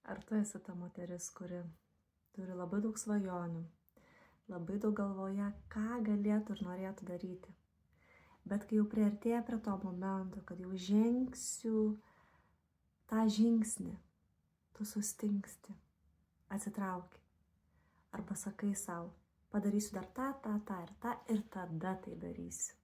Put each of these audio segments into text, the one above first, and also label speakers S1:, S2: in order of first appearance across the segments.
S1: Ar tu esi ta moteris, kuri turi labai daug svajonių, labai daug galvoje, ką galėtų ir norėtų daryti. Bet kai jau priartėja prie to momento, kad jau žengsiu tą žingsnį, tu sustingsti, atsitrauki. Arba sakai savo, padarysiu dar tą ir tada tai darysiu.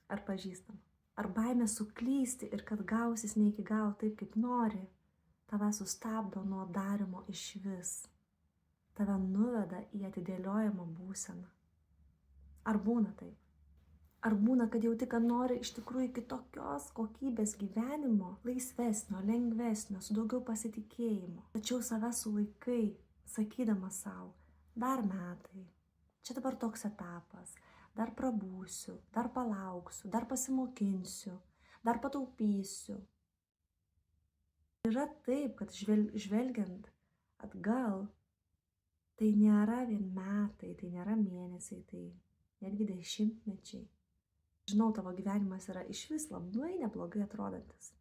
S1: Ar pažįstama? Ar baimė suklysti ir kad gausis ne iki galo taip, kaip nori, tave sustabdo nuo darimo išvis. Tave nuveda į atidėliojimą būseną. Ar būna taip? Ar būna, kad jauti, kad nori iš tikrųjų kitokios kokybės gyvenimo, laisvesnio, lengvesnio, su daugiau pasitikėjimo. Tačiau save sulaikai, sakydama savo, dar metai, čia dabar toks etapas, dar prabūsiu, dar palauksiu, dar pasimokinsiu, dar pataupysiu. Yra taip, kad žvelgiant atgal, tai nėra vien metai, tai nėra mėnesiai, tai netgi dešimtmečiai. Žinau, tavo gyvenimas yra išvis labai neblogai atrodantis.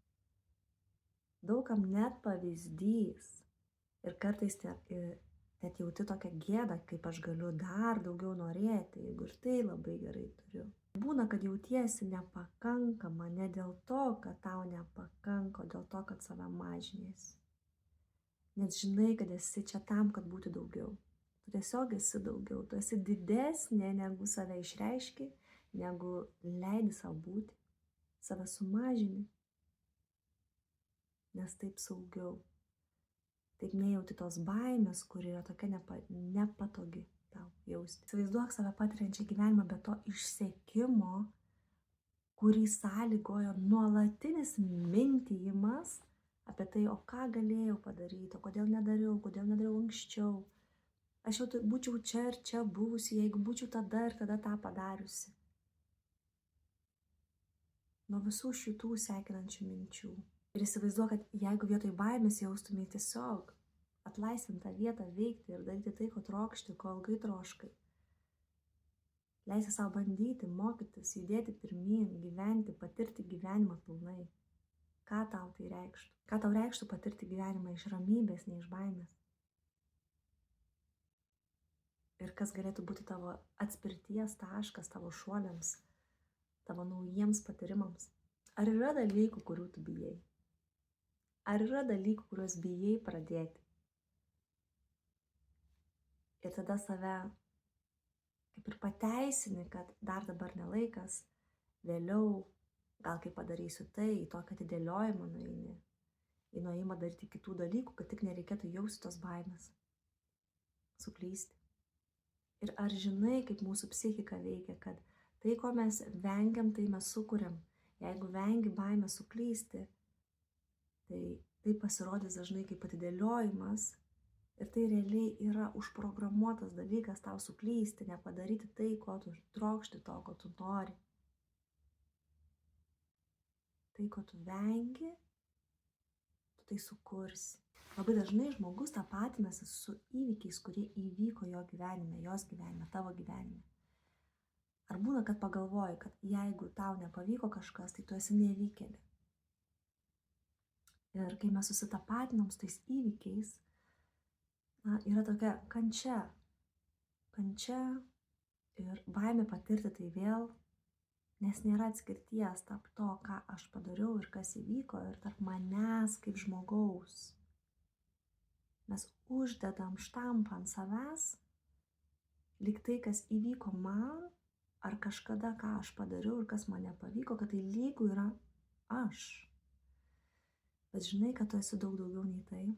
S1: Daugam net pavyzdys. Ir kartais net jauti tokią gėdą, kaip aš galiu dar daugiau norėti, jeigu ir tai labai gerai turiu. Būna, kad jautiesi nepakankama ne dėl to, kad tau nepakanka, o dėl to, kad save mažiniesi. Nes žinai, kad esi čia tam, kad būti daugiau. Tu tiesiog esi daugiau, tu esi didesnė, negu save išreiški, negu leidi savo būti, save sumažini, nes taip saugiau. Taip nejauti tos baimės, kuri yra tokia nepatogi tau jausti. Įsivaizduok save patiriančią gyvenimą be to išsekimo, kurį sąlygojo nuolatinis mintijimas apie tai, o ką galėjau padaryti, o kodėl nedariau anksčiau. Aš jau būčiau čia ir čia buvusi, jeigu būčiau tada ir tada tą padariusi. Nuo visų šitų sekinančių minčių. Ir įsivaizduok, kad jeigu vietoj baimės jaustumai tiesiog atlaisvintą vietą veikti ir daryti tai, ko trokšti, ko ilgai troškai. Leisi savo bandyti, mokytis, judėti pirmyn, gyventi, patirti gyvenimą pilnai. Ką tau tai reikštų? Ką tau reikštų patirti gyvenimą iš ramybės, ne iš baimės? Ir kas galėtų būti tavo atspirties taškas tavo šuoliams, tavo naujiems patyrimams? Ar yra dalykų, kurių tu bijai? Ar yra dalykų, kuriuos bijai pradėti? Ir tada save kaip ir pateisini, kad dar dabar nelaikas, vėliau, gal kai padarysiu tai, į tokį atidėliojimą nueini, į nuėjimą daryti kitų dalykų, kad tik nereikėtų jausti tos baimės, suklysti. Ir ar žinai, kaip mūsų psichika veikia, kad tai, ko mes vengiam, tai mes sukuriam. Jeigu vengi baimę suklysti, tai pasirodys dažnai kaip atidėliojimas ir tai realiai yra užprogramuotas dalykas tau suklysti, nepadaryti tai, ko tu trokšti, to, ko tu nori. Tai, ko tu vengi, tu tai sukursi. Labai dažnai žmogus tapatinasi su įvykiais, kurie įvyko jo gyvenime, jos gyvenime, tavo gyvenime. Ar būna, kad pagalvoji, kad jeigu tau nepavyko kažkas, tai tu esi nevykėlė. Ir kai mes susitapatinam su tais įvykiais, yra tokia kančia ir baimė patirti tai vėl, nes nėra atskirties tarp to, ką aš padariau ir kas įvyko, ir tarp manęs kaip žmogaus. Mes uždedam štampą ant savęs, lyg tai, kas įvyko man, ar kažkada, ką aš padariau ir kas man nepavyko, kad tai lygu yra aš. Bet žinai, kad tu esi daug daugiau nei tai?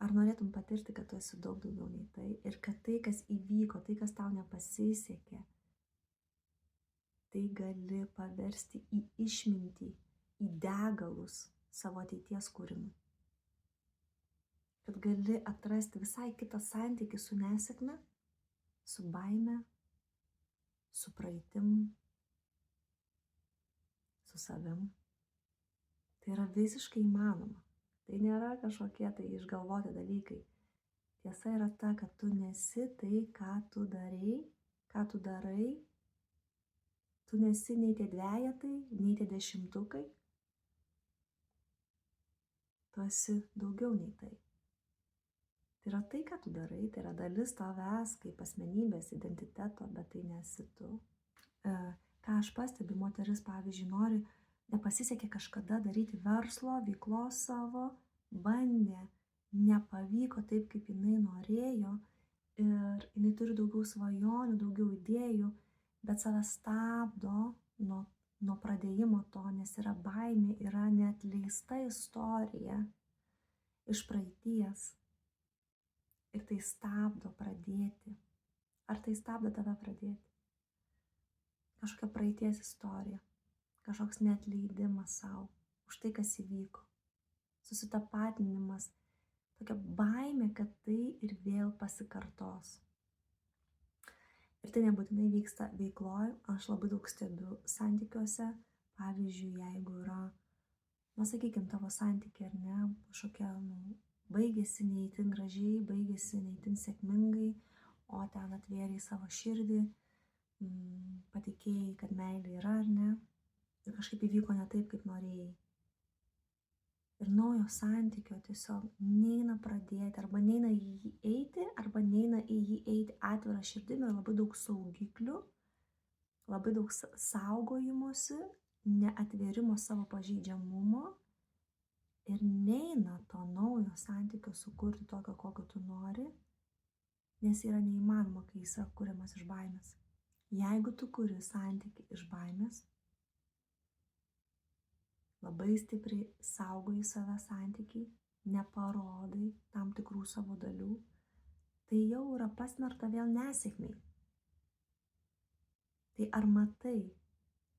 S1: Ar norėtum patirti, kad tu esi daug daugiau nei tai? Ir kad tai, kas įvyko, tai, kas tau nepasisekė, tai gali paversti į išmintį, į degalus savo ateities kūrimui. Kad gali atrasti visai kitą santykį su nesėkme, su baime, su praeitim, su savim. Tai yra visiškai įmanoma. Tai nėra kažkokie tai išgalvoti dalykai. Tiesa yra ta, kad tu nesi tai, ką tu darai. Tu nesi nei tie dvejetai, nei tie dešimtukai. Tu esi daugiau nei tai. Tai yra tai, ką tu darai, tai yra dalis tavęs kaip asmenybės identiteto, bet tai nesi tu. Ką aš pastebiu, moteris, pavyzdžiui, nepasisekė kažkada daryti verslo, veiklos savo, bandė, nepavyko taip, kaip jinai norėjo ir jinai turi daugiau svajonių, daugiau idėjų, bet save stabdo nuo pradėjimo to, nes yra baimė, yra neatleista istorija iš praeities ir tai stabdo pradėti. Ar tai stabdo tave pradėti? Kažkokia praeities istorija, kažkoks neatleidimas savo už tai, kas įvyko, susitapatinimas, tokia baimė, kad tai ir vėl pasikartos. Ir tai nebūtinai vyksta veikloje, aš labai daug stebiu santykiuose, pavyzdžiui, jeigu yra, sakykime, tavo santykiai ar ne, kažkokia, baigėsi neįtin gražiai, baigėsi neįtin sėkmingai, o ten atvėrei savo širdį, patikėjai, kad meilė yra ar ne, ir kažkaip įvyko ne taip, kaip norėjai. Ir naujo santykio tiesiog neina pradėti, arba neina į jį eiti, arba neina į jį eiti atvirą širdimi ir labai daug saugiklių, labai daug saugojimosi, neatvėrimo savo pažeidžiamumo ir neina to naujo santykio sukurti tokio, kokio tu nori, nes yra neįmanoma, kai jis yra kuriamas iš baimės. Jeigu tu kuri santykį iš baimės, labai stipriai saugoji save santykiai, neparodai tam tikrų savo dalių, tai jau yra pasmerta vėl nesėkmiai. Tai ar matai,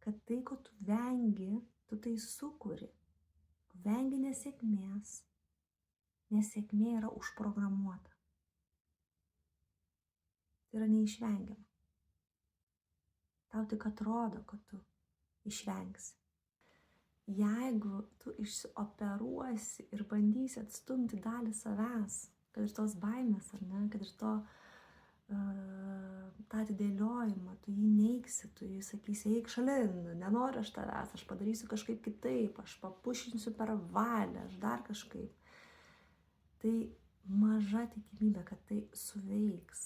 S1: kad tai, ko tu vengi, tu tai sukuri. Vengi nesėkmės. Nesėkmė yra užprogramuota. Tai yra neišvengiama. Tau tik atrodo, kad tu išvengsi. Jeigu tu išsioperuosi ir bandysi atstumti dalį savęs, kad ir tos baimės, ar ne, kad ir tą atidėliojimą, tu jį neigsi, tu jį sakysi, eik šalin, nenoriu aš tavęs, aš padarysiu kažkaip kitaip, aš papušinsiu per valią, aš dar kažkaip. Tai maža tikimybė, kad tai suveiks,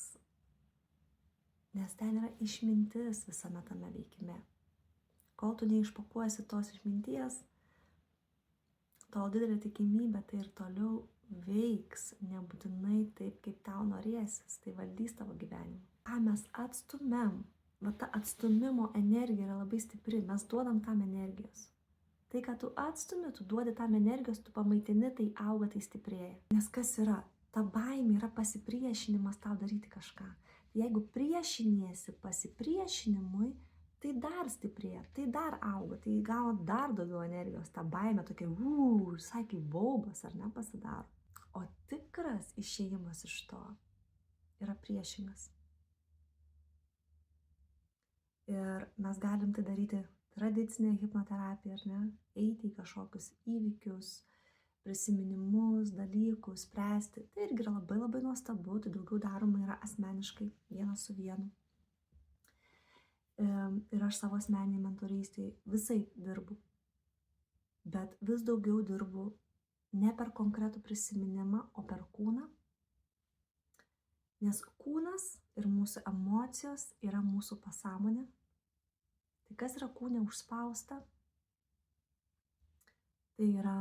S1: nes ten yra išmintis visame tame veikime. Kol tu neišpakuosi tos išminties, tol didelė tikimybė tai ir toliau veiks, nebūtinai taip, kaip tau norėsis, tai valdys tavo gyvenimą. Ką mes atstumėm, ta atstumimo energija yra labai stipri, mes duodam tam energijos. Tai, ką tu atstumi, tu duodi tam energijos, tu pamaitini, tai auga, tai stiprėja. Nes kas yra? Ta baimė yra pasipriešinimas tau daryti kažką. Jeigu priešiniesi pasipriešinimui, tai dar stiprėja, tai dar auga, tai gauna dar daugiau energijos, ta baimė tokia, visai kaip baubas, ar ne, pasidaro. O tikras išėjimas iš to yra priešingas. Ir mes galim tai daryti tradicinę hipnoterapiją, ar ne, eiti į kažkokius įvykius, prisiminimus, dalykus, spręsti. Tai irgi yra labai labai nuostabu, tai daugiau daroma yra asmeniškai, vienas su vienu. Ir aš savo asmeniniai mentorystėje visai dirbu. Bet vis daugiau dirbu ne per konkretų prisiminimą, o per kūną. Nes kūnas ir mūsų emocijos yra mūsų pasąmonė. Tai kas yra kūne užspausta? Tai yra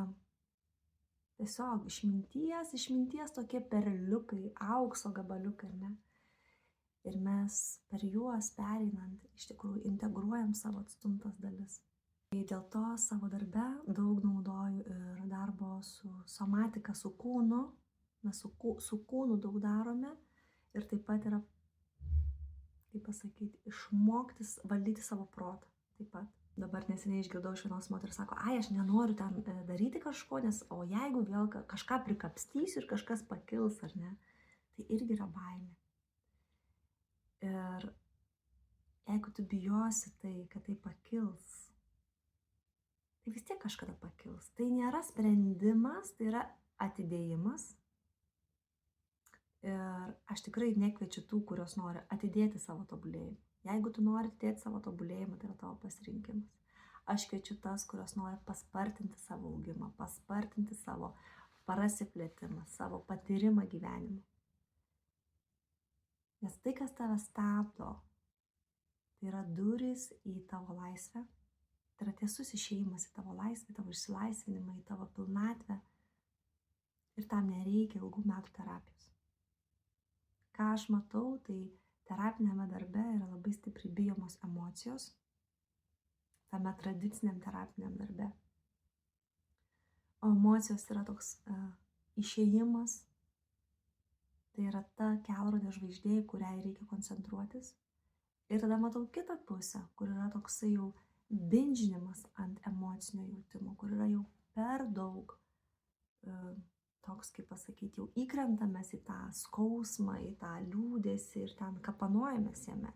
S1: tiesiog išminties tokie perliukai, aukso gabaliukai, ne? Ir mes per juos pereinant iš tikrųjų integruojam savo atstumtas dalis. Tai dėl to savo darbe daug naudoju ir darbo su somatika, su kūnu. Mes su kūnu daug darome ir taip pat yra, kaip pasakyti, išmokti valdyti savo protą. Taip pat. Dabar neseniai išgirdau iš vienos moteris, sako, aš nenoriu ten daryti kažko, nes o jeigu vėl kažką prikapstysiu ir kažkas pakils, ar ne, tai irgi yra baimė. Ir jeigu tu bijosi tai, kad tai pakils, tai vis tiek kažkada pakils. Tai nėra sprendimas, tai yra atidėjimas. Ir aš tikrai nekviečiu tų, kurios nori atidėti savo tobulėjimą. Jeigu tu nori atidėti savo tobulėjimą, tai yra tavo pasirinkimas. Aš kviečiu tas, kurios nori paspartinti savo augimą, paspartinti savo prasiplėtimą, savo patyrimą gyvenimo. Nes tai, kas tave stabdo, tai yra durys į tavo laisvę, tai yra tiesus išėjimas į tavo laisvę, tavo išsilaisvinimą, į tavo pilnatvę. Ir tam nereikia ilgų metų terapijos. Ką aš matau, tai terapinėme darbe yra labai stipriai bijomos emocijos, tame tradiciniam terapiniam darbe. O emocijos yra toks išėjimas, tai yra ta kelrodė žvaigždė, į kurią reikia koncentruotis. Ir tada matau kitą pusę, kur yra toksai jau bindžinimas ant emocinio jautimo, kur yra jau per daug toks, kaip pasakyti, jau įkrentamės į tą skausmą, į tą liūdesį ir ten kapanojamės jame.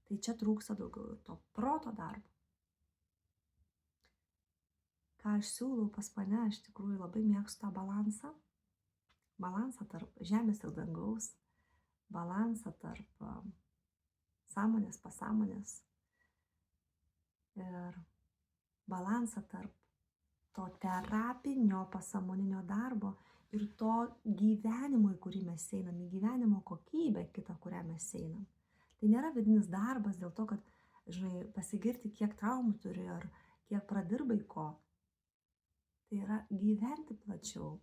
S1: Tai čia trūksta daugiau ir to proto darbo. Ką aš siūlau pas mane, aš tikrųjų labai mėgstu tą balansą. Balansą tarp žemės ir dangaus, balansą tarp sąmonės, pasąmonės ir balansą tarp to terapinio pasąmoninio darbo ir to gyvenimo, į kurį mes einam, į gyvenimo kokybę kitą, kurią mes einam. Tai nėra vidinis darbas dėl to, kad, žinai, pasigirti, kiek traumų turi ar kiek pradirbai ko. Tai yra gyventi plačiau,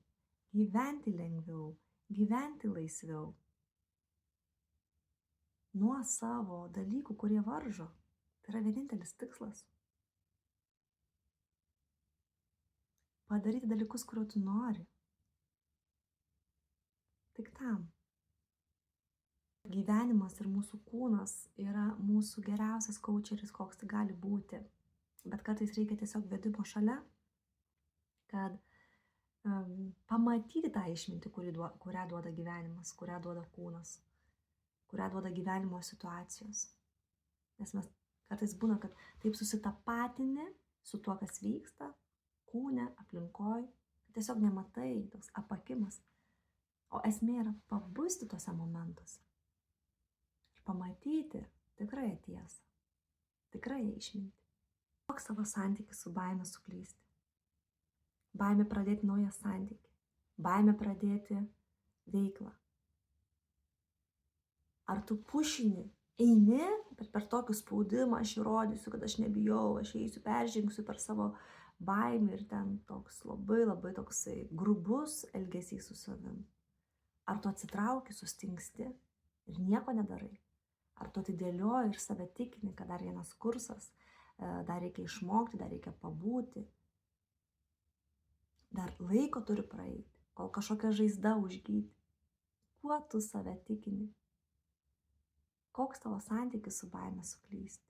S1: gyventi lengviau, gyventi laisviau. Nuo savo dalykų, kurie varžo. Tai yra vienintelis tikslas. Padaryti dalykus, kuriuo tu nori. Tik tam. Gyvenimas ir mūsų kūnas yra mūsų geriausias kaučeris, koks tai gali būti. Bet kartais reikia tiesiog vedimo šalia, kad pamatyti tą išmintį, kurią duoda gyvenimas, kurią duoda kūnas, kurią duoda gyvenimo situacijos. Nes mes kartais būna, kad taip susitapatini su tuo, kas vyksta, kūne, aplinkoj, kad tiesiog nematai, toks apakimas. O esmė yra pabusti tuose momentuose. Ir pamatyti tikrąją tiesą, tikrąją išmintį. Koks savo santykis su baime suklysti? Baimė pradėti naują santykį. Baimė pradėti veiklą. Ar tu pušini, eini, bet per tokį spaudimą aš įrodysiu, kad aš nebijau, aš eisiu, peržengsiu per savo baimę ir ten toks labai labai toksai grubus elgesys su savim. Ar tu atsitrauki, sustingsti ir nieko nedarai? Ar tu atidėlioji ir save tikini, kad dar vienas kursas, dar reikia išmokti, dar reikia pabūti, dar laiko turi praeiti, kol kažkokia žaizda užgyti? Kuo tu save tikini? Koks tavo santykis su baime suklysti?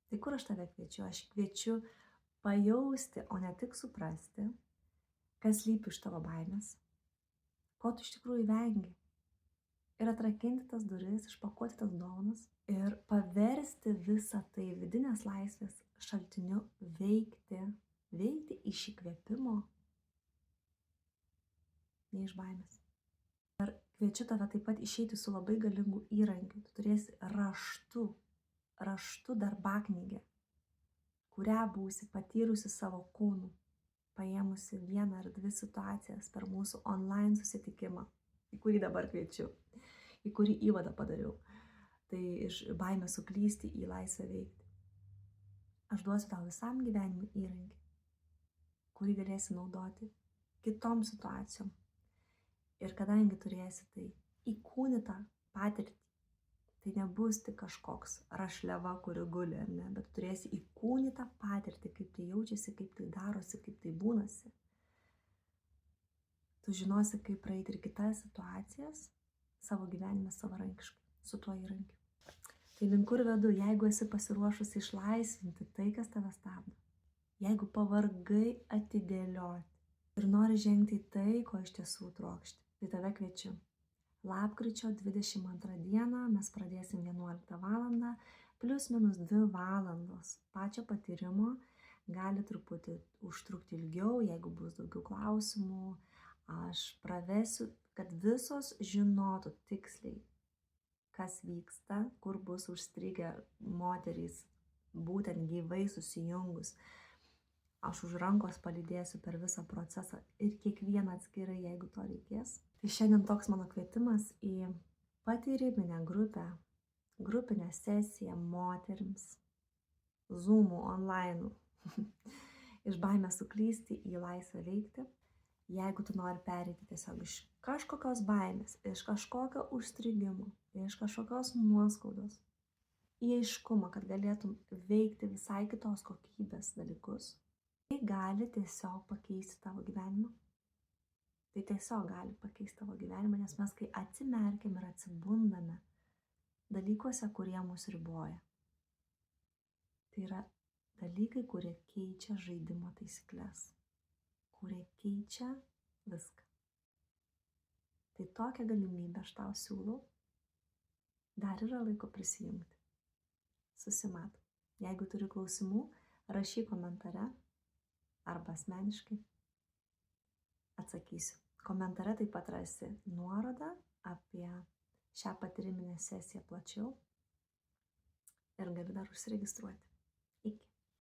S1: Tai kur aš tave kviečiu? Aš kviečiu pajausti, o ne tik suprasti, kas slypi iš tavo baimės, ko tu iš tikrųjų vengi. Ir atrakinti tas duris, išpakuoti tas dovanas ir paversti visą tai vidinės laisvės šaltiniu veikti iš įkvėpimo, ne iš baimės. Ir kviečiu tave taip pat išeiti su labai galingu įrankiu. Tu turėsi raštu darbaknygę, kurią būsi patyrusi savo kūnu, paėmusi 1 ar 2 situacijas per mūsų online susitikimą, į kurį dabar kviečiu, į kurį įvadą padariau. Tai iš baimės suklysti į laisvę veikti. Aš duosiu tau visam gyvenimui įrankį, kurį galėsi naudoti kitom situacijom. Ir kadangi turėsi tai įkūnytą patirtį, tai nebus tik kažkoks rašliava, kuri guli, ar ne, bet turėsi įkūnytą patirtį, kaip tai jaučiasi, kaip tai darosi, kaip tai būnasi. Tu žinosi, kaip praeiti ir kitas situacijas savo gyvenime savarankiškai, su tuo įrankiu. Tai link kur vedu, jeigu esi pasiruošusi išlaisvinti tai, kas tave stabdo, jeigu pavargai atidėlioti ir nori žengti į tai, ko iš tiesų trokšti, tai tave kviečiu. Lapkričio 22 dieną mes pradėsim 11 valandą, +-2 valandos pačio patyrimo. Gali truputį užtrukti ilgiau, jeigu bus daugiau klausimų. Aš pravesiu, kad visos žinotų tiksliai, kas vyksta, kur bus užstrigę moterys, būtent gyvai susijungus. Aš už rankos palydėsiu per visą procesą ir kiekvieną atskirai, jeigu to reikės. Tai šiandien toks mano kvietimas į patyriminę grupę, grupinę sesiją moterims, Zoom'ų, online'ų, iš baimės suklysti į laisvę veikti. Jeigu tu nori pereiti tiesiog iš kažkokios baimės, iš kažkokio užstrigimo, iš kažkokios nuoskaudos, į aiškumą, kad galėtum veikti visai kitos kokybės dalykus, tai gali tiesiog pakeisti tavo gyvenimą. Tai tiesiog gali pakeisti tavo gyvenimą, nes mes kai atsimerkiam ir atsibundame dalykuose, kurie mus riboja. Tai yra dalykai, kurie keičia žaidimo taisyklės, kurie keičia viską. Tai tokią galimybę aš tau siūlau. Dar yra laiko prisijungti. Susimatom. Jeigu turi klausimų, rašyk komentare arba asmeniškai. Atsakysiu. Komentare taip pat rasi nuorodą apie šią patyriminę sesiją plačiau ir gali dar užsiregistruoti. Iki.